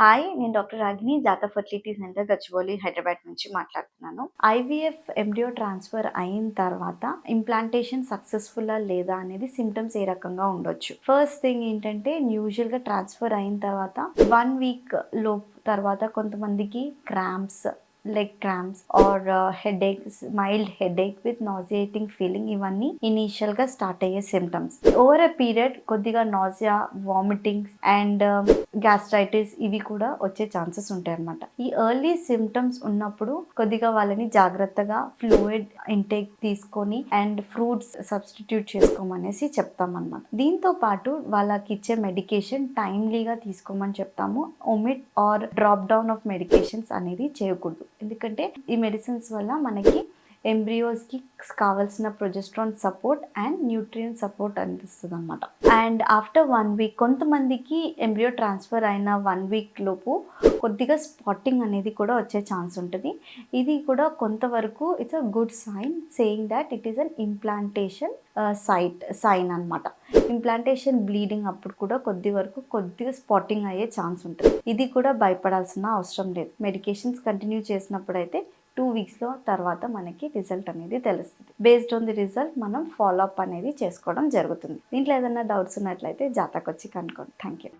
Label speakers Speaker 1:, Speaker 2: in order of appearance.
Speaker 1: Hi, నేను doctor Ragini Jatha fertility centre Gachibowli Hyderabad నుంచి మాట్లాడుతున్నాను. ఐవీఎఫ్ ఎంబ్రియో ట్రాన్స్ఫర్ అయిన తర్వాత ఇంప్లాంటేషన్ సక్సెస్ఫుల్లా లేదా అనేది సిమ్టమ్స్ ఏ రకంగా ఉండొచ్చు. ఫస్ట్ థింగ్ ఏంటంటే యూజువల్గా ట్రాన్స్ఫర్ అయిన తర్వాత 1 వీక్ లోపు తర్వాత కొంతమందికి cramps, leg cramps or headaches, mild headache with nauseating feeling, ఇవన్నీ ఇనీషియల్ గా స్టార్ట్ అయ్యే సిమ్టమ్స్. ఓవర్ ఎ పీరియడ్ కొద్దిగా నాజియా, వామిటింగ్స్ అండ్ గ్యాస్ట్రైటిస్ ఇవి కూడా వచ్చే ఛాన్సెస్ ఉంటాయి అన్నమాట. ఈ ఎర్లీ సిమ్టమ్స్ ఉన్నప్పుడు కొద్దిగా వాళ్ళని జాగ్రత్తగా ఫ్లూయిడ్ ఇంటేక్ తీసుకొని అండ్ ఫ్రూట్స్ సబ్స్టిట్యూట్ చేసుకోమనేసి చెప్తాం అన్నమాట. దీంతో పాటు వాళ్ళకి ఇచ్చే మెడికేషన్ టైమ్లీగా తీసుకోమని చెప్తాము. Omit are drop down of medications అనేది చేయకూడదు. ఎందుకంటే ఈ మెడిసిన్స్ వల్ల మనకి ఎంబ్రియోస్కి కావాల్సిన progesterone support and nutrient support అందిస్తుంది అనమాట. అండ్ ఆఫ్టర్ 1 వీక్ కొంతమందికి ఎంబ్రియో ట్రాన్స్ఫర్ అయిన 1 వీక్ లోపు కొద్దిగా స్పాటింగ్ అనేది కూడా వచ్చే ఛాన్స్ ఉంటుంది. ఇది కూడా కొంతవరకు it's a good sign saying that it is an implantation sign అనమాట. ఇంప్లాంటేషన్ బ్లీడింగ్ అప్పుడు కూడా కొద్దిగా స్పాటింగ్ అయ్యే ఛాన్స్ ఉంటుంది. ఇది కూడా భయపడాల్సిన అవసరం లేదు. మెడికేషన్స్ కంటిన్యూ చేసినప్పుడు అయితే 2 వీక్స్లో తర్వాత మనకి రిజల్ట్ అనేది తెలుస్తుంది. బేస్డ్ ఆన్ ది రిజల్ట్ మనం ఫాలో అప్ అనేది చేసుకోవడం జరుగుతుంది. దీంట్లో ఏదైనా డౌట్స్ ఉన్నట్లయితే జాతాకు వచ్చి కనుక్కోండి. Thank you.